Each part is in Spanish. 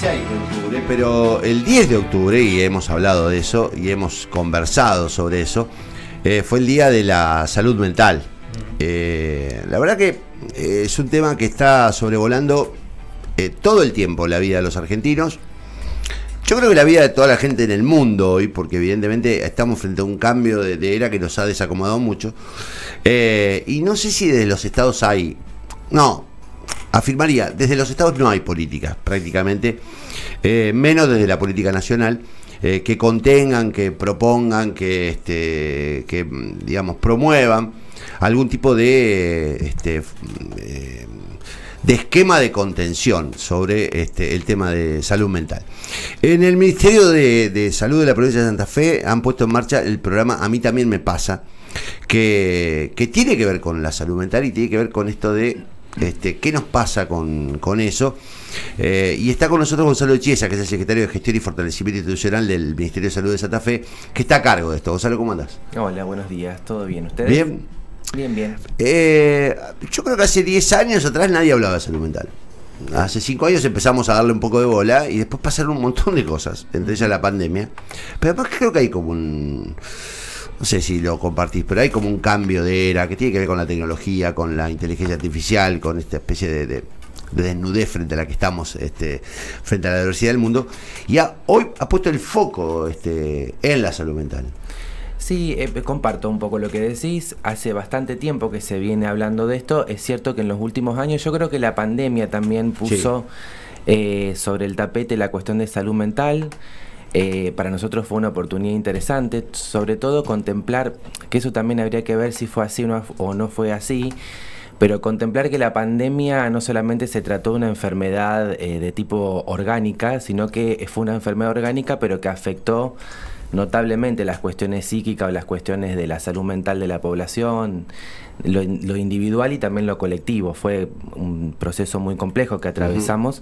16 de octubre, pero el 10 de octubre, y hemos hablado de eso, y hemos conversado sobre eso, fue el Día de la Salud Mental. La verdad que es un tema que está sobrevolando todo el tiempo la vida de los argentinos. Yo creo que la vida de toda la gente en el mundo hoy, porque evidentemente estamos frente a un cambio de era que nos ha desacomodado mucho. Y no sé si desde los estados hay... No, afirmaría, desde los estados no hay políticas prácticamente, menos desde la política nacional, que contengan, que propongan, que digamos, promuevan algún tipo de esquema de contención sobre el tema de salud mental. En el Ministerio de Salud de la provincia de Santa Fe han puesto en marcha el programa A mí también me pasa, que tiene que ver con la salud mental y tiene que ver con esto de qué nos pasa con eso. Y está con nosotros Gonzalo Chiesa, que es el secretario de Gestión y Fortalecimiento Institucional del Ministerio de Salud de Santa Fe, que está a cargo de esto. Gonzalo, ¿cómo andás? Hola, buenos días, ¿todo bien? ¿Ustedes? Bien. Bien, bien. Yo creo que hace 10 años atrás nadie hablaba de salud mental. Hace 5 años empezamos a darle un poco de bola y después pasaron un montón de cosas, entre ellas la pandemia. Pero además creo que hay como un... No sé si lo compartís, pero hay como un cambio de era que tiene que ver con la tecnología, con la inteligencia artificial, con esta especie de desnudez frente a la que estamos, frente a la diversidad del mundo. Y hoy ha puesto el foco en la salud mental. Sí, comparto un poco lo que decís. Hace bastante tiempo que se viene hablando de esto. Es cierto que en los últimos años yo creo que la pandemia también puso sobre el tapete la cuestión de salud mental. Para nosotros fue una oportunidad interesante, sobre todo contemplar, que eso también habría que ver si fue así o no fue así, pero contemplar que la pandemia no solamente se trató de una enfermedad de tipo orgánica, sino que fue una enfermedad orgánica pero que afectó notablemente las cuestiones psíquicas o las cuestiones de la salud mental de la población, lo individual y también lo colectivo. Fue un proceso muy complejo que atravesamos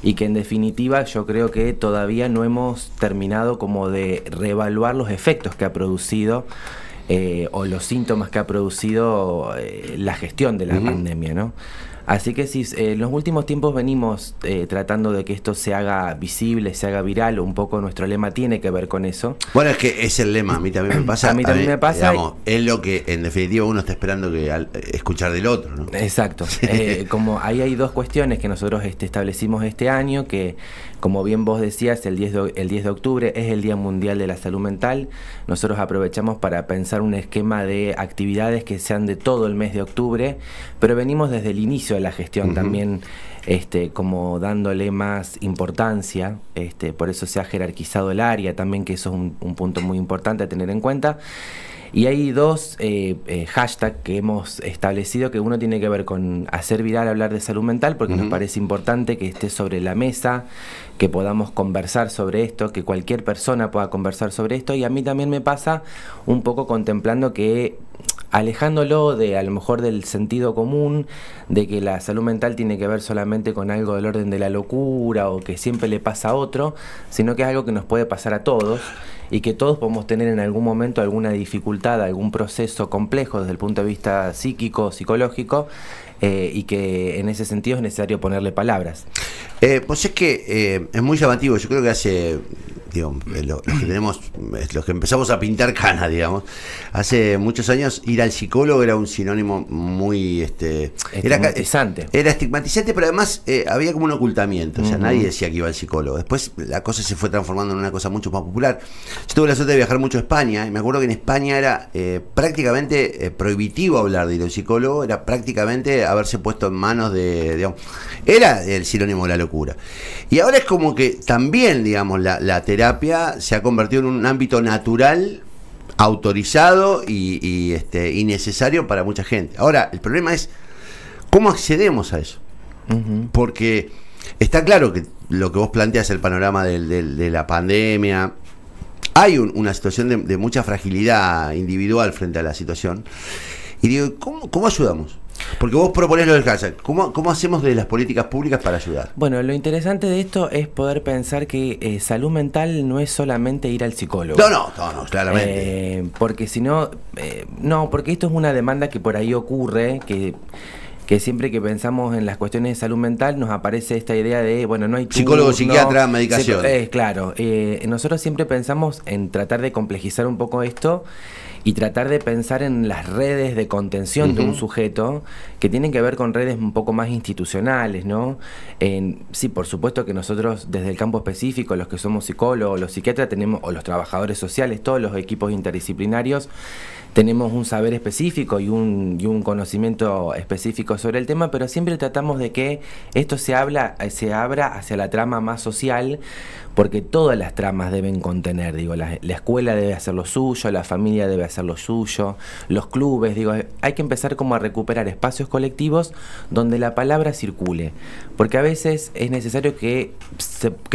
y que en definitiva yo creo que todavía no hemos terminado como de reevaluar los efectos que ha producido o los síntomas que ha producido la gestión de la pandemia, ¿no? Así que sí, en los últimos tiempos venimos tratando de que esto se haga visible, se haga viral. Un poco nuestro lema tiene que ver con eso. Bueno, es que es el lema, a mí también me pasa. A mí también me pasa. Digamos, es lo que en definitiva uno está esperando escuchar del otro, ¿no? Exacto. Como ahí hay dos cuestiones que nosotros establecimos este año, que como bien vos decías, el 10 de octubre es el Día Mundial de la Salud Mental. Nosotros aprovechamos para pensar un esquema de actividades que sean de todo el mes de octubre, pero venimos desde el inicio de la gestión también como dándole más importancia, por eso se ha jerarquizado el área también, que eso es un punto muy importante a tener en cuenta. Y hay dos hashtags que hemos establecido, que uno tiene que ver con hacer viral hablar de salud mental, porque nos parece importante que esté sobre la mesa, que podamos conversar sobre esto, que cualquier persona pueda conversar sobre esto. Y a mí también me pasa un poco contemplando que, alejándolo de a lo mejor del sentido común, de que la salud mental tiene que ver solamente con algo del orden de la locura o que siempre le pasa a otro, sino que es algo que nos puede pasar a todos y que todos podemos tener en algún momento alguna dificultad, algún proceso complejo desde el punto de vista psíquico, psicológico, y que en ese sentido es necesario ponerle palabras. Pues es que es muy llamativo. Yo creo que hace, digo, los que tenemos, los que empezamos a pintar canas, digamos, hace muchos años ir al psicólogo era un sinónimo muy estigmatizante. Era estigmatizante, pero además había como un ocultamiento. O sea, nadie decía que iba al psicólogo. Después la cosa se fue transformando en una cosa mucho más popular. Yo tuve la suerte de viajar mucho a España y me acuerdo que en España era prácticamente prohibitivo hablar de ir al psicólogo, era prácticamente haberse puesto en manos de, digamos, era el sinónimo de la locura. Y ahora es como que también, digamos, la terapia se ha convertido en un ámbito natural, autorizado y necesario para mucha gente. Ahora, el problema es cómo accedemos a eso. Porque está claro que lo que vos planteas, el panorama de la pandemia, hay una situación de mucha fragilidad individual frente a la situación. Y digo, ¿cómo ayudamos? Porque vos proponés lo del hashtag. ¿Cómo hacemos de las políticas públicas para ayudar? Bueno, lo interesante de esto es poder pensar que salud mental no es solamente ir al psicólogo. No, claramente. Porque si no, porque esto es una demanda que por ahí ocurre, que que siempre que pensamos en las cuestiones de salud mental nos aparece esta idea de, bueno, no hay turno, psicólogo, psiquiatra, medicación. Claro, nosotros siempre pensamos en tratar de complejizar un poco esto y tratar de pensar en las redes de contención de un sujeto que tienen que ver con redes un poco más institucionales, ¿no? Sí, por supuesto que nosotros desde el campo específico, los que somos psicólogos, los psiquiatras tenemos, o los trabajadores sociales, todos los equipos interdisciplinarios, tenemos un saber específico y un conocimiento específico sobre el tema, pero siempre tratamos de que esto se abra hacia la trama más social, porque todas las tramas deben contener, digo, la escuela debe hacer lo suyo, la familia debe hacer lo suyo, los clubes, digo, hay que empezar como a recuperar espacios colectivos donde la palabra circule, porque a veces es necesario que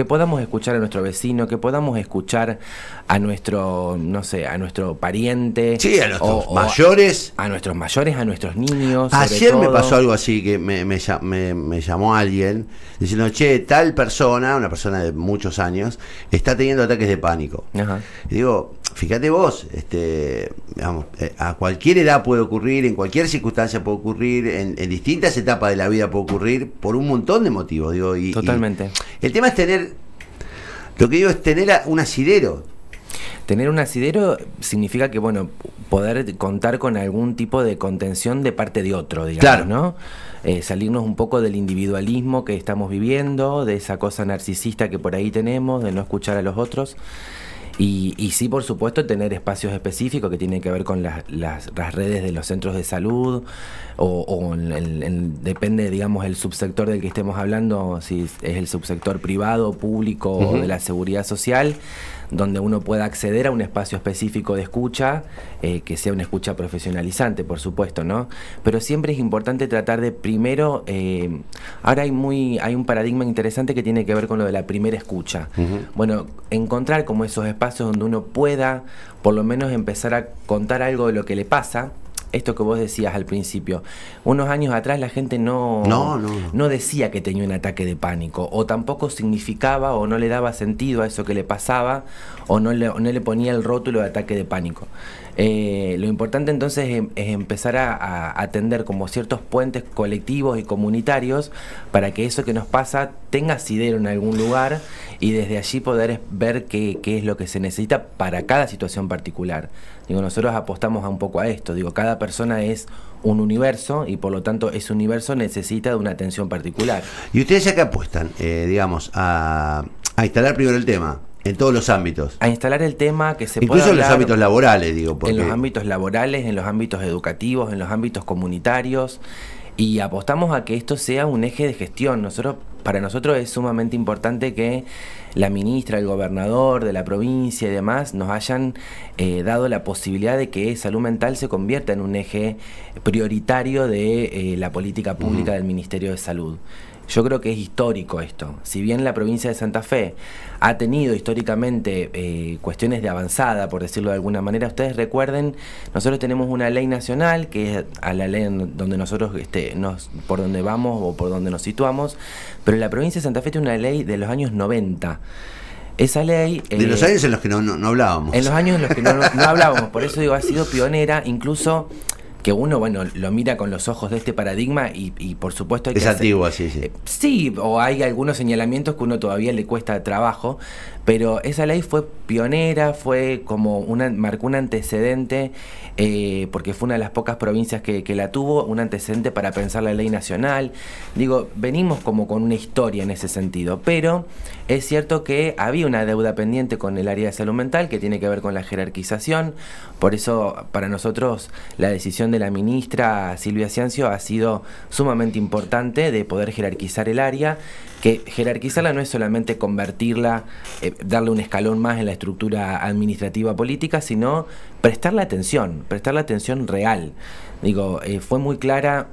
podamos escuchar a nuestro vecino, que podamos escuchar a nuestro, no sé, a nuestro pariente, sí, a nuestros mayores, a nuestros mayores, a nuestros niños. Ayer me pasó algo así, que me llamó alguien diciendo, che, tal persona, una persona de muchos años, está teniendo ataques de pánico. Ajá. Y digo, fíjate vos, digamos, a cualquier edad puede ocurrir, en cualquier circunstancia puede ocurrir, en distintas etapas de la vida puede ocurrir, por un montón de motivos. Digo, totalmente. Y el tema es tener, lo que digo es tener un asidero. Tener un asidero significa que, bueno, poder contar con algún tipo de contención de parte de otro, digamos, claro, ¿no? Salirnos un poco del individualismo que estamos viviendo, de esa cosa narcisista que por ahí tenemos, de no escuchar a los otros. Y sí, por supuesto, tener espacios específicos que tienen que ver con las redes de los centros de salud o depende, digamos, el subsector del que estemos hablando, si es el subsector privado, público o de la seguridad social, donde uno pueda acceder a un espacio específico de escucha, que sea una escucha profesionalizante, por supuesto, ¿no? Pero siempre es importante tratar de primero, ahora hay un paradigma interesante que tiene que ver con lo de la primera escucha. Bueno, encontrar como esos espacios donde uno pueda, por lo menos, empezar a contar algo de lo que le pasa. Esto que vos decías al principio, unos años atrás la gente no decía que tenía un ataque de pánico, o tampoco significaba o no le daba sentido a eso que le pasaba, o no le ponía el rótulo de ataque de pánico. Lo importante entonces es empezar a atender como ciertos puentes colectivos y comunitarios para que eso que nos pasa tenga asidero en algún lugar y desde allí poder ver qué es lo que se necesita para cada situación particular. Digo, nosotros apostamos un poco a esto, digo, cada persona es un universo y por lo tanto ese universo necesita de una atención particular. ¿Y ustedes ya que apuestan, digamos, a instalar primero el tema? En todos los ámbitos. A instalar el tema que se pueda incluso en los ámbitos laborales, digo. En los ámbitos laborales, en los ámbitos educativos, en los ámbitos comunitarios. Y apostamos a que esto sea un eje de gestión. Para nosotros es sumamente importante que la ministra, el gobernador de la provincia y demás nos hayan dado la posibilidad de que salud mental se convierta en un eje prioritario de la política pública del Ministerio de Salud. Yo creo que es histórico esto. Si bien la provincia de Santa Fe ha tenido históricamente cuestiones de avanzada, por decirlo de alguna manera, ustedes recuerden, nosotros tenemos una ley nacional, que es a la ley donde nosotros, por donde vamos o por donde nos situamos, pero la provincia de Santa Fe tiene una ley de los años 90. Esa ley... de los años en los que no hablábamos. En los años en los que no hablábamos, por eso digo, ha sido pionera, incluso... que uno, bueno, lo mira con los ojos de este paradigma y por supuesto hay que... Es antigua, sí. Sí, o hay algunos señalamientos que uno todavía le cuesta trabajo, pero esa ley fue pionera, fue como marcó un antecedente, porque fue una de las pocas provincias que la tuvo, un antecedente para pensar la ley nacional. Digo, venimos como con una historia en ese sentido, pero es cierto que había una deuda pendiente con el área de salud mental que tiene que ver con la jerarquización. Por eso, para nosotros, la decisión de la ministra Silvia Ciancio ha sido sumamente importante de poder jerarquizar el área, que jerarquizarla no es solamente convertirla, darle un escalón más en la estructura administrativa política, sino prestarle atención real. Digo, fue muy clara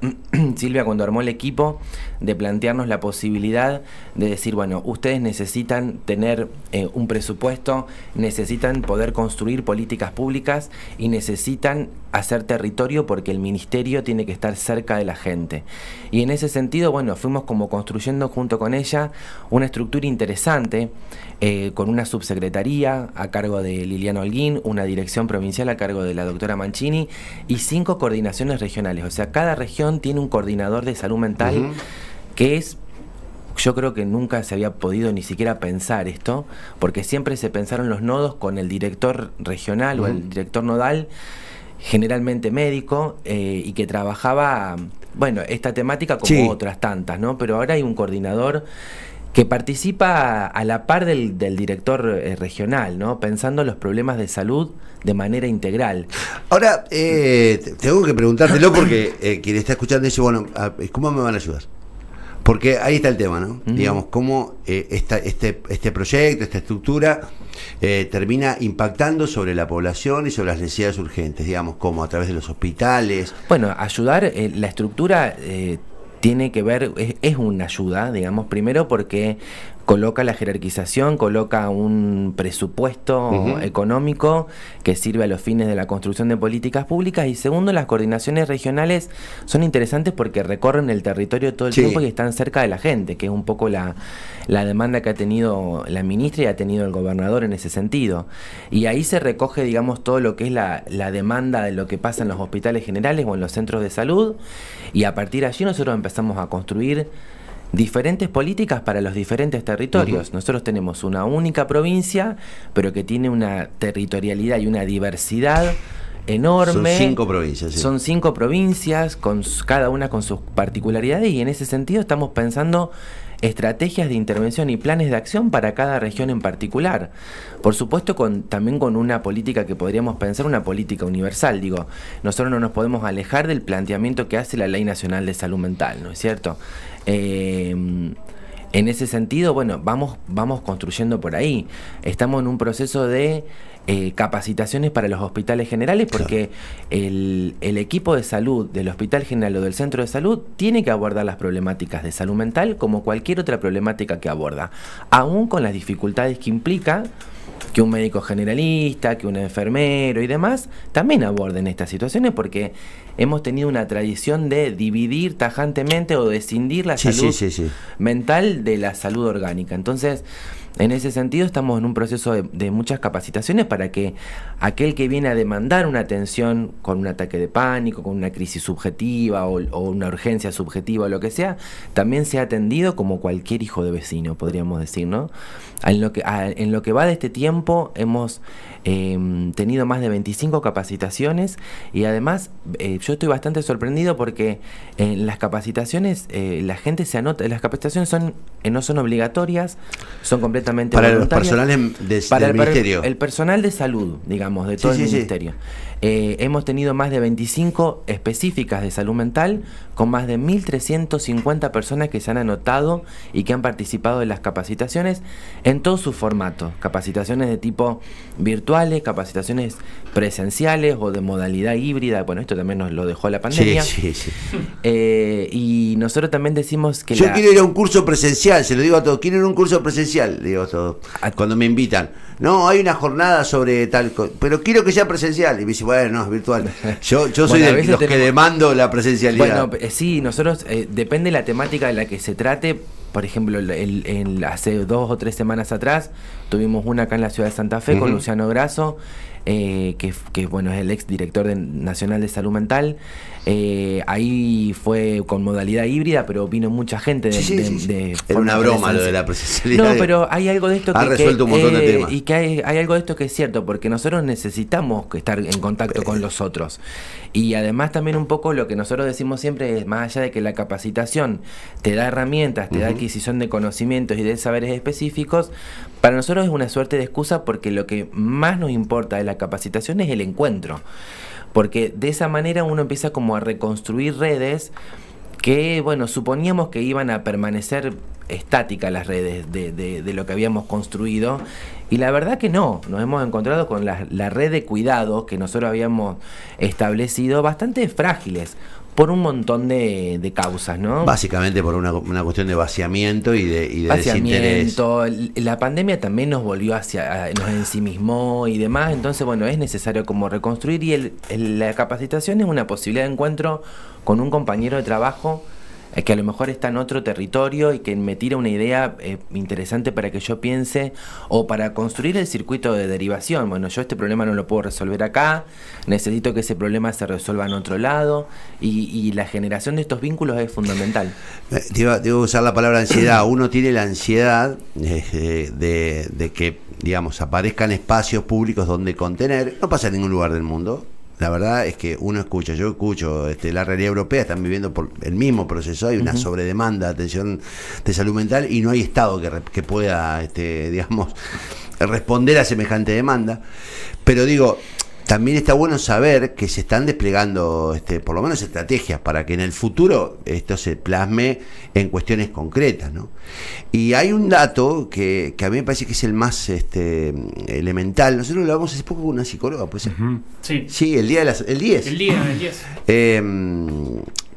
Silvia cuando armó el equipo de plantearnos la posibilidad de decir, bueno, ustedes necesitan tener un presupuesto, necesitan poder construir políticas públicas y necesitan hacer territorio porque el ministerio tiene que estar cerca de la gente. Y en ese sentido, bueno, fuimos como construyendo junto con ella una estructura interesante, con una subsecretaría a cargo de Liliana Holguín, una dirección provincial a cargo de la doctora Mancini y 5 coordinaciones regionales. O sea, cada región tiene un coordinador de salud mental que es... Yo creo que nunca se había podido ni siquiera pensar esto, porque siempre se pensaron los nodos con el director regional o el director nodal, generalmente médico, y que trabajaba, bueno, esta temática como otras tantas, ¿no? Pero ahora hay un coordinador que participa a la par del director regional, ¿no? Pensando los problemas de salud de manera integral. Ahora, tengo que preguntártelo porque quien está escuchando dice, bueno, ¿cómo me van a ayudar? Porque ahí está el tema, ¿no? Digamos, cómo este proyecto, esta estructura termina impactando sobre la población y sobre las necesidades urgentes, digamos, como a través de los hospitales. Bueno, ayudar, la estructura tiene que ver, es una ayuda, digamos, primero porque coloca la jerarquización, coloca un presupuesto económico que sirve a los fines de la construcción de políticas públicas, y segundo, las coordinaciones regionales son interesantes porque recorren el territorio todo el tiempo y están cerca de la gente, que es un poco la demanda que ha tenido la ministra y ha tenido el gobernador en ese sentido. Y ahí se recoge, digamos, todo lo que es la demanda de lo que pasa en los hospitales generales o en los centros de salud, y a partir de allí nosotros empezamos a construir diferentes políticas para los diferentes territorios. Nosotros tenemos una única provincia, pero que tiene una territorialidad y una diversidad enorme. Son 5 provincias. Son 5 provincias, cada una con sus particularidades, y en ese sentido estamos pensando estrategias de intervención y planes de acción para cada región en particular. Por supuesto, también con una política que podríamos pensar, una política universal. Digo, nosotros no nos podemos alejar del planteamiento que hace la Ley Nacional de Salud Mental, ¿no es cierto? En ese sentido, bueno, vamos construyendo por ahí. Estamos en un proceso de capacitaciones para los hospitales generales, porque el equipo de salud del hospital general o del centro de salud tiene que abordar las problemáticas de salud mental como cualquier otra problemática que aborda, aún con las dificultades que implica que un médico generalista, que un enfermero y demás también aborden estas situaciones, porque hemos tenido una tradición de dividir tajantemente o de escindir la salud mental de la salud orgánica. Entonces, en ese sentido estamos en un proceso de muchas capacitaciones para que aquel que viene a demandar una atención con un ataque de pánico, con una crisis subjetiva o una urgencia subjetiva o lo que sea, también sea atendido como cualquier hijo de vecino, podríamos decir, ¿no? En lo que va de este tiempo hemos tenido más de 25 capacitaciones, y además yo estoy bastante sorprendido porque en las capacitaciones la gente se anota. Las capacitaciones no son obligatorias, son completamente para voluntarias. Los personales del ministerio. El personal de salud, digamos, de todo el ministerio. Hemos tenido más de 25 específicas de salud mental, con más de 1.350 personas que se han anotado y que han participado de las capacitaciones en todos sus formatos. Capacitaciones de tipo virtuales, capacitaciones presenciales o de modalidad híbrida. Bueno, esto también nos lo dejó la pandemia. Y nosotros también decimos que... Yo quiero ir a un curso presencial, se lo digo a todos. Quiero ir a un curso presencial, digo a todos. Cuando me invitan. No, hay una jornada sobre tal cosa, pero quiero que sea presencial. Y me dice, bueno, no, es virtual. Yo soy de los que demando la presencialidad. Bueno, sí, nosotros, depende de la temática de la que se trate. Por ejemplo, hace 2 o 3 semanas atrás tuvimos una acá en la ciudad de Santa Fe con Luciano Grasso, que bueno, es el ex director nacional de salud mental. Ahí fue con modalidad híbrida, pero vino mucha gente Era una broma lo de la presencialidad. No, pero hay algo de esto ha resuelto un montón de temas. Y que hay algo de esto que es cierto, porque nosotros necesitamos estar en contacto con los otros. Y además también un poco lo que nosotros decimos siempre es, más allá de que la capacitación te da herramientas, te da adquisición de conocimientos y de saberes específicos, para nosotros es una suerte de excusa, porque lo que más nos importa de la capacitación es el encuentro. Porque de esa manera uno empieza como a reconstruir redes que, bueno, suponíamos que iban a permanecer estáticas las redes de lo que habíamos construido, y la verdad que no. Nos hemos encontrado con la red de cuidado que nosotros habíamos establecido bastante frágiles, por un montón de causas, ¿no? Básicamente por una cuestión de vaciamiento y de desinterés. La pandemia también nos volvió nos ensimismó y demás, entonces bueno, es necesario como reconstruir, y la capacitación es una posibilidad de encuentro con un compañero de trabajo que a lo mejor está en otro territorio y que me tira una idea interesante para que yo piense, o para construir el circuito de derivación. Bueno, yo este problema no lo puedo resolver acá, necesito que ese problema se resuelva en otro lado, y la generación de estos vínculos es fundamental. Te iba a usar la palabra ansiedad. Uno tiene la ansiedad de que, digamos, aparezcan espacios públicos donde contener. No pasa en ningún lugar del mundo. La verdad es que yo escucho la realidad europea, están viviendo por el mismo proceso, hay una sobredemanda de atención de salud mental y no hay Estado que pueda, digamos, responder a semejante demanda. Pero digo, también está bueno saber que se están desplegando por lo menos estrategias para que en el futuro esto se plasme en cuestiones concretas, ¿no? Y hay un dato que a mí me parece que es el más elemental. Nosotros lo hablamos hace poco con una psicóloga, pues. Sí. Sí, el 10. El 10.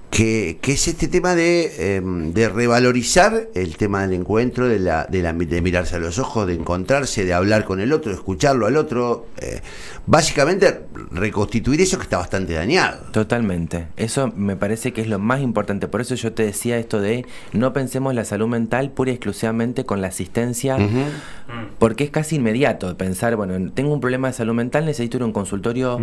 Que es este tema de revalorizar el tema del encuentro, de mirarse a los ojos, de encontrarse, de hablar con el otro, de escucharlo al otro, básicamente reconstituir eso que está bastante dañado. Totalmente, eso me parece que es lo más importante. Por eso yo te decía esto de no pensemos la salud mental pura y exclusivamente con la asistencia, porque es casi inmediato de pensar, bueno, tengo un problema de salud mental, necesito ir a un consultorio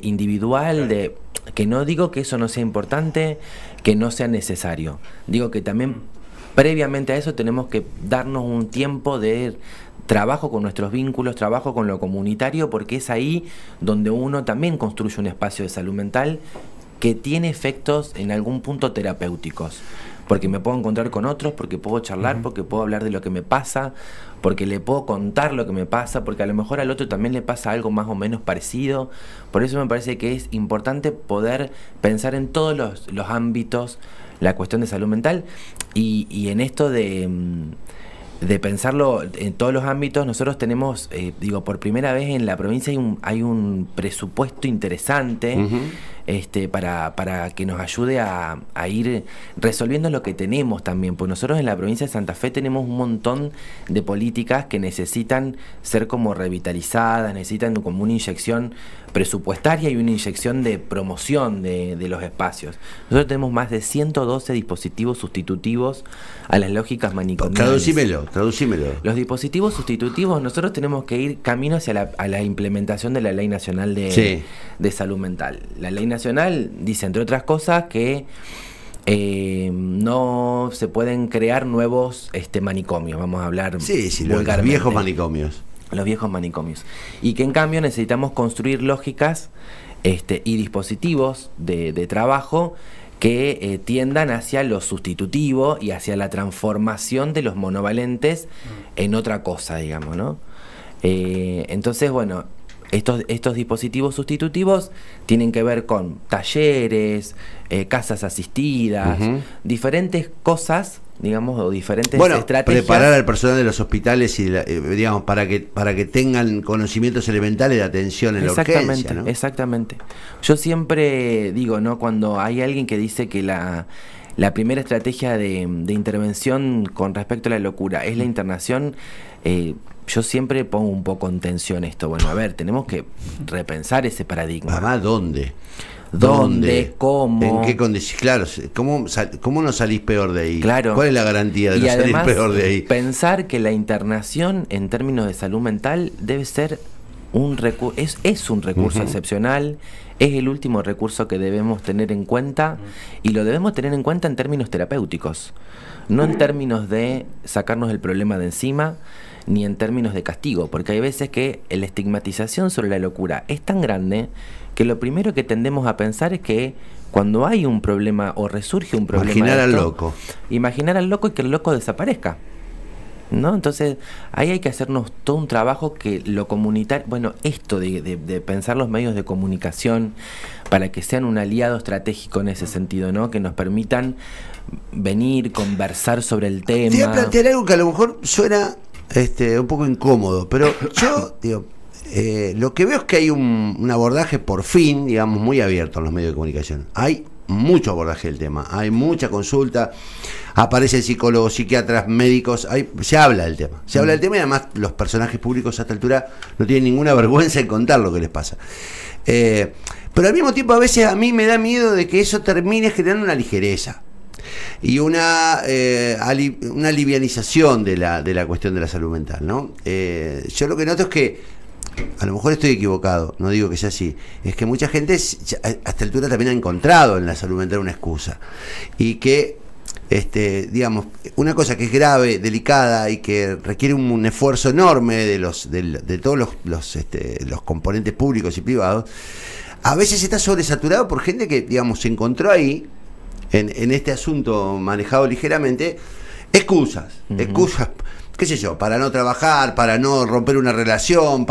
individual, que no digo que eso no sea importante, que no sea necesario. Digo que también previamente a eso tenemos que darnos un tiempo de trabajo con nuestros vínculos, trabajo con lo comunitario, porque es ahí donde uno también construye un espacio de salud mental que tiene efectos en algún punto terapéuticos. Porque me puedo encontrar con otros, porque puedo charlar, porque puedo hablar de lo que me pasa, porque le puedo contar lo que me pasa, porque a lo mejor al otro también le pasa algo más o menos parecido. Por eso me parece que es importante poder pensar en todos los ámbitos la cuestión de salud mental, y en esto de pensarlo en todos los ámbitos. Nosotros tenemos, por primera vez en la provincia hay un presupuesto interesante para que nos ayude a ir resolviendo lo que tenemos también, pues nosotros en la provincia de Santa Fe tenemos un montón de políticas que necesitan ser como revitalizadas, necesitan como una inyección presupuestaria y una inyección de promoción de los espacios. Nosotros tenemos más de 112 dispositivos sustitutivos a las lógicas manicomiales. Traducímelo. Los dispositivos sustitutivos, nosotros tenemos que ir camino hacia la implementación de la Ley Nacional de Salud Mental. La Ley Nacional dice, entre otras cosas, que no se pueden crear nuevos manicomios, vamos a hablar vulgarmente. Los viejos manicomios. Los viejos manicomios. Y que en cambio necesitamos construir lógicas y dispositivos de trabajo que tiendan hacia lo sustitutivo y hacia la transformación de los monovalentes en otra cosa, digamos, ¿no? Entonces, bueno, estos dispositivos sustitutivos tienen que ver con talleres, casas asistidas, diferentes cosas, digamos, o diferentes estrategias. Preparar al personal de los hospitales y digamos para que tengan conocimientos elementales de atención en la urgencia, ¿no? Exactamente. Yo siempre digo, ¿no? Cuando hay alguien que dice que la primera estrategia de intervención con respecto a la locura es la internación, yo siempre pongo un poco en tensión esto. Bueno, a ver, tenemos que repensar ese paradigma. Además, ¿dónde? ¿Cómo? ¿En qué condiciones? Claro, ¿cómo no salís peor de ahí? Claro. ¿Cuál es la garantía de no salir peor de ahí? Pensar que la internación en términos de salud mental debe ser un recurso, es un recurso excepcional, es el último recurso que debemos tener en cuenta, y lo debemos tener en cuenta en términos terapéuticos, no en términos de sacarnos el problema de encima, ni en términos de castigo, porque hay veces que la estigmatización sobre la locura es tan grande que lo primero que tendemos a pensar es que cuando hay un problema o resurge un problema, imaginar al loco y que el loco desaparezca, ¿no? Entonces ahí hay que hacernos todo un trabajo que lo comunitario, bueno, esto de pensar los medios de comunicación para que sean un aliado estratégico en ese sentido, ¿no? Que nos permitan venir, conversar sobre el tema. Te voy a plantear algo que a lo mejor suena un poco incómodo, pero yo digo, lo que veo es que hay un abordaje por fin, digamos, muy abierto en los medios de comunicación. Hay mucho abordaje del tema, hay mucha consulta, aparecen psicólogos, psiquiatras, médicos, se habla del tema, y además los personajes públicos a esta altura no tienen ninguna vergüenza en contar lo que les pasa. Pero al mismo tiempo a veces a mí me da miedo de que eso termine generando una ligereza y una livianización de la cuestión de la salud mental, ¿no? Yo lo que noto es que, a lo mejor estoy equivocado, no digo que sea así, es que mucha gente a esta altura también ha encontrado en la salud mental una excusa, y que digamos, una cosa que es grave, delicada y que requiere un esfuerzo enorme de todos los componentes públicos y privados, a veces está sobresaturado por gente que, digamos, se encontró ahí en este asunto manejado ligeramente excusas, qué sé yo, para no trabajar, para no romper una relación,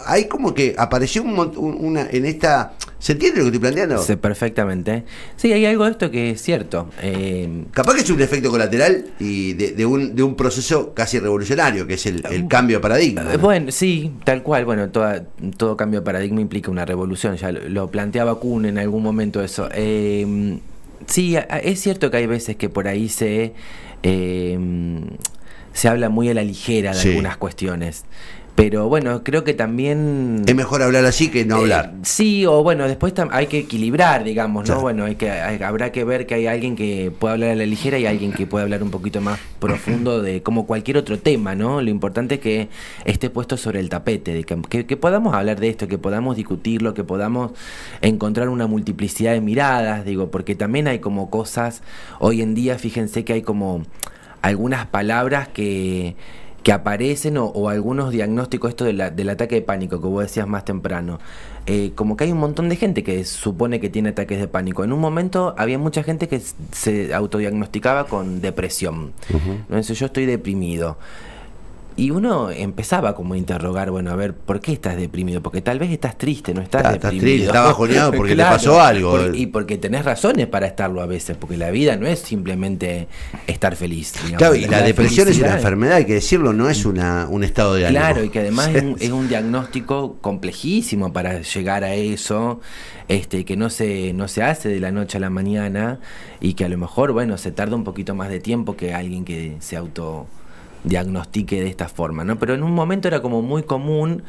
hay como que apareció una en esta. ¿Se entiende lo que estoy planteando? Sí, perfectamente. Sí, hay algo de esto que es cierto. Capaz que es un efecto colateral y de un proceso casi revolucionario, que es el cambio de paradigma, ¿no? Bueno, sí, tal cual. Bueno, todo cambio de paradigma implica una revolución. Ya lo planteaba Kuhn en algún momento eso. Sí, es cierto que hay veces que por ahí se habla muy a la ligera de algunas cuestiones. Pero bueno, creo que también... Es mejor hablar así que no hablar. Sí, o bueno, después hay que equilibrar, digamos, ¿no? Claro. Bueno, habrá que ver que hay alguien que puede hablar a la ligera y alguien que puede hablar un poquito más profundo de como cualquier otro tema, ¿no? Lo importante es que esté puesto sobre el tapete, de que podamos hablar de esto, que podamos discutirlo, que podamos encontrar una multiplicidad de miradas, digo, porque también hay como cosas, hoy en día, fíjense que hay como algunas palabras que aparecen o algunos diagnósticos, esto del ataque de pánico que vos decías más temprano, como que hay un montón de gente que supone que tiene ataques de pánico. En un momento había mucha gente que se autodiagnosticaba con depresión. Entonces, yo estoy deprimido. Y uno empezaba como a interrogar, bueno, a ver, ¿por qué estás deprimido? Porque tal vez estás triste, no estás deprimido. Estás triste, estás bajoneado porque Claro, te pasó algo. Y porque tenés razones para estarlo a veces, porque la vida no es simplemente estar feliz. Digamos. Claro, y la depresión es una felicidad enfermedad, hay que decirlo, no es un estado de ánimo. Claro, y que además es un diagnóstico complejísimo para llegar a eso, que no se hace de la noche a la mañana, y que a lo mejor, bueno, se tarda un poquito más de tiempo que alguien que se autodiagnostique de esta forma, ¿no? Pero en un momento era como muy común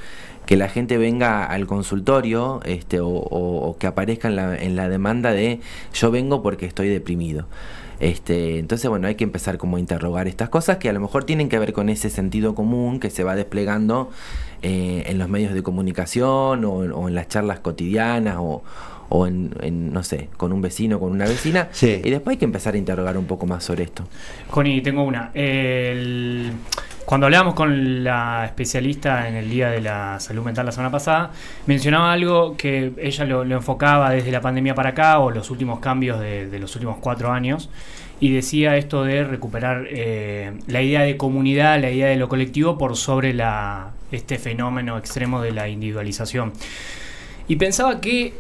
que la gente venga al consultorio o que aparezca en la demanda de yo vengo porque estoy deprimido. Entonces, bueno, hay que empezar como a interrogar estas cosas que a lo mejor tienen que ver con ese sentido común que se va desplegando en los medios de comunicación o en las charlas cotidianas o en, no sé, con un vecino, con una vecina. Sí. Y después hay que empezar a interrogar un poco más sobre esto. Connie, tengo una. Cuando hablábamos con la especialista en el Día de la Salud Mental la semana pasada, mencionaba algo que ella lo enfocaba desde la pandemia para acá, o los últimos cambios de los últimos 4 años, y decía esto de recuperar la idea de comunidad, la idea de lo colectivo por sobre este fenómeno extremo de la individualización. Y pensaba que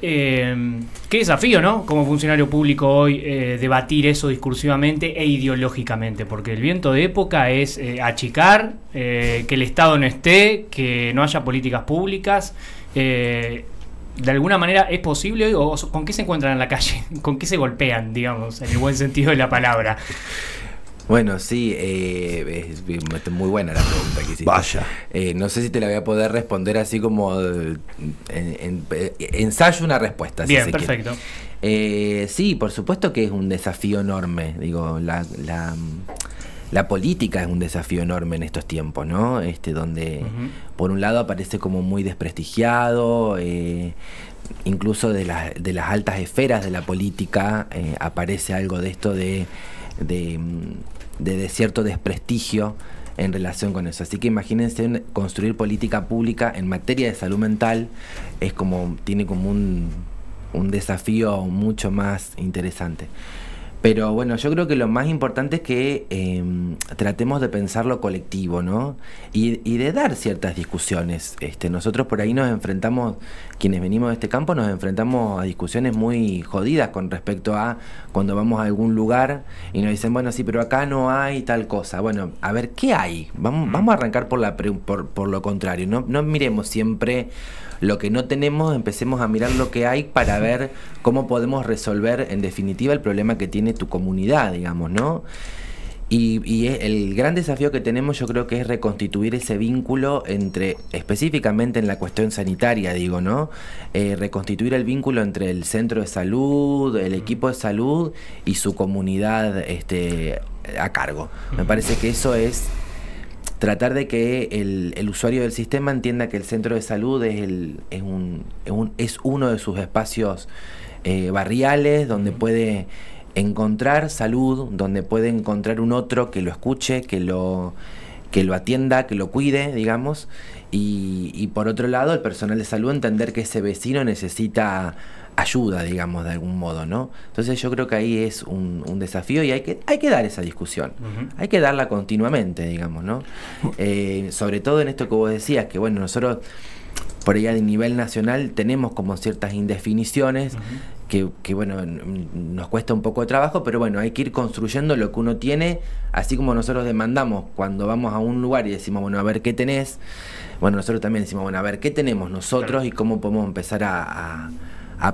qué desafío, ¿no? Como funcionario público hoy, debatir eso discursivamente e ideológicamente, porque el viento de época es achicar, que el Estado no esté, que no haya políticas públicas. ¿De alguna manera es posible hoy? ¿O con qué se encuentran en la calle? ¿Con qué se golpean, digamos, en el buen sentido de la palabra? Bueno, sí, es muy buena la pregunta que hiciste. Vaya. No sé si te la voy a poder responder así como ensayo una respuesta. Bien, si perfecto. Sí, por supuesto que es un desafío enorme. Digo, la política es un desafío enorme en estos tiempos, ¿no? Donde por un lado aparece como muy desprestigiado, incluso de las altas esferas de la política aparece algo de esto de cierto desprestigio en relación con eso. Así que imagínense construir política pública en materia de salud mental tiene como un desafío mucho más interesante. Pero bueno, yo creo que lo más importante es que tratemos de pensar lo colectivo, ¿no? Y de dar ciertas discusiones. Nosotros por ahí nos enfrentamos, quienes venimos de este campo, nos enfrentamos a discusiones muy jodidas con respecto a cuando vamos a algún lugar y nos dicen, bueno, sí, pero acá no hay tal cosa. Bueno, a ver, ¿qué hay? Vamos a arrancar por lo contrario. No miremos siempre lo que no tenemos, empecemos a mirar lo que hay para ver cómo podemos resolver en definitiva el problema que tiene tu comunidad, digamos, ¿no? Y el gran desafío que tenemos, yo creo que es reconstituir ese vínculo entre, específicamente en la cuestión sanitaria, digo, ¿no? Reconstituir el vínculo entre el centro de salud, el equipo de salud y su comunidad a cargo. Me parece que eso es tratar de que el usuario del sistema entienda que el centro de salud es uno de sus espacios barriales, donde puede encontrar salud, donde puede encontrar un otro que lo escuche, que lo atienda, que lo cuide, digamos, y por otro lado el personal de salud entender que ese vecino necesita ayuda, digamos, de algún modo, ¿no? Entonces yo creo que ahí es un desafío y hay que dar esa discusión, hay que darla continuamente, digamos, ¿no? Sobre todo en esto que vos decías, que bueno, nosotros por allá de nivel nacional tenemos como ciertas indefiniciones que bueno, nos cuesta un poco de trabajo, pero bueno, hay que ir construyendo lo que uno tiene, así como nosotros demandamos cuando vamos a un lugar y decimos, bueno, a ver qué tenés, bueno, nosotros también decimos, bueno, a ver qué tenemos nosotros y cómo podemos empezar a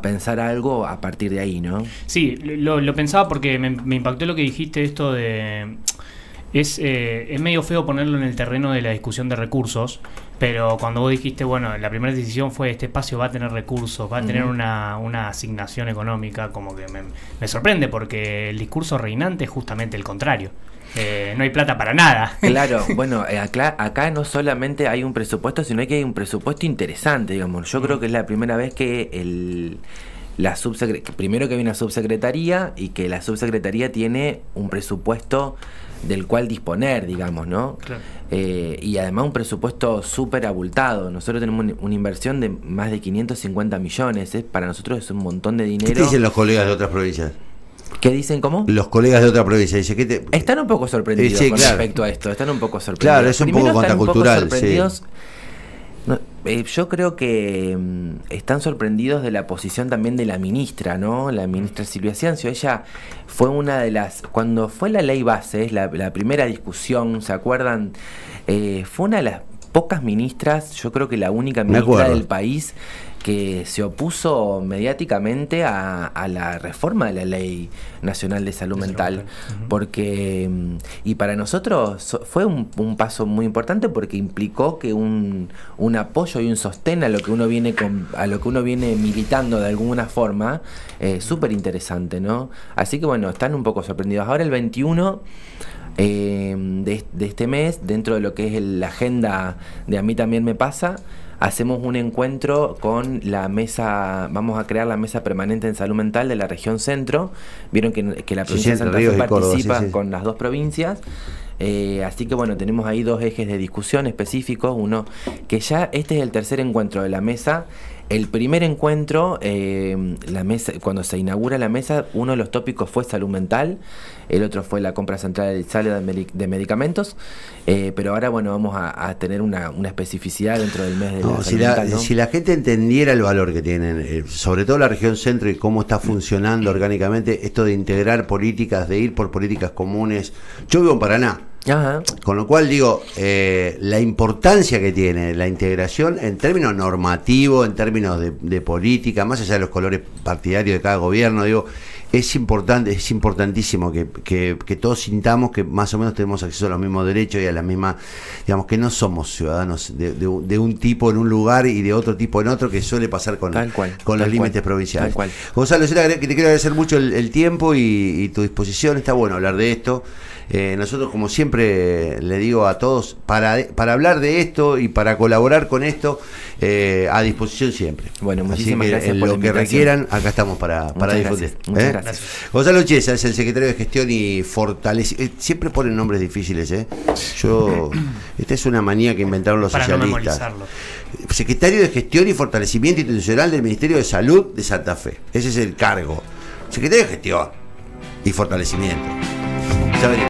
pensar algo a partir de ahí, ¿no? Sí, lo pensaba porque me impactó lo que dijiste, esto de... Es medio feo ponerlo en el terreno de la discusión de recursos, pero cuando vos dijiste, bueno, la primera decisión fue este espacio va a tener recursos, va a tener una asignación económica, como que me sorprende porque el discurso reinante es justamente el contrario. No hay plata para nada. Claro, bueno, acá no solamente hay un presupuesto, sino que hay un presupuesto interesante, digamos. Yo creo que es la primera vez que primero que hay una subsecretaría y que la subsecretaría tiene un presupuesto del cual disponer, digamos, ¿no? Claro. Y además un presupuesto súper abultado. Nosotros tenemos una inversión de más de 550 millones. Para nosotros es un montón de dinero. ¿Qué dicen los colegas de otras provincias? ¿Qué dicen? ¿Cómo? Los colegas de otra provincia dicen que están un poco sorprendidos sí, con claro. respecto a esto. Están un poco sorprendidos. Claro, es un poco contracultural. Sí. Yo creo que están sorprendidos de la posición también de la ministra, ¿no? La ministra Silvia Ciancio. Ella fue una de las... Cuando fue la ley base, la primera discusión, ¿se acuerdan? Fue una de las pocas ministras, yo creo que la única ministra del país que se opuso mediáticamente a la reforma de la Ley Nacional de Salud Mental, porque y para nosotros fue un paso muy importante porque implicó que un apoyo y un sostén a lo que uno viene militando de alguna forma, súper interesante, ¿no? Así que bueno, están un poco sorprendidos. Ahora el 21 de este mes, dentro de lo que es la agenda de A Mí También Me Pasa, hacemos un encuentro con la mesa, vamos a crear la mesa permanente en salud mental de la región centro. Vieron que la provincia de Santa Fe participa con las dos provincias. Así que bueno, tenemos ahí dos ejes de discusión específicos. Uno, que ya este es el tercer encuentro de la mesa. El primer encuentro, la mesa, cuando se inaugura la mesa, uno de los tópicos fue salud mental, el otro fue la compra centralizada de medicamentos, pero ahora bueno, vamos a tener una especificidad dentro del mes de la salud mental, ¿no? Si la gente entendiera el valor que tienen, sobre todo la región centro y cómo está funcionando orgánicamente, esto de integrar políticas, de ir por políticas comunes. Yo vivo en Paraná. Ajá. Con lo cual digo, la importancia que tiene la integración en términos normativos, en términos de política, más allá de los colores partidarios de cada gobierno, digo, es importante, es importantísimo que todos sintamos que más o menos tenemos acceso a los mismos derechos y a las mismas, digamos, que no somos ciudadanos de un tipo en un lugar y de otro tipo en otro, que suele pasar con los límites provinciales. Gonzalo, yo te quiero agradecer mucho el tiempo y tu disposición. Está bueno hablar de esto. Nosotros, como siempre le digo a todos, para hablar de esto y para colaborar con esto, a disposición siempre. Bueno, muchísimas gracias por lo que requieran, acá estamos para difundir. Muchas gracias. Gonzalo Chiesa es el secretario de Gestión y Fortalecimiento. Siempre ponen nombres difíciles, esta es una manía que inventaron los socialistas. Secretario de Gestión y Fortalecimiento Institucional del Ministerio de Salud de Santa Fe. Ese es el cargo. Secretario de Gestión. y fortalecimiento. Ya venimos.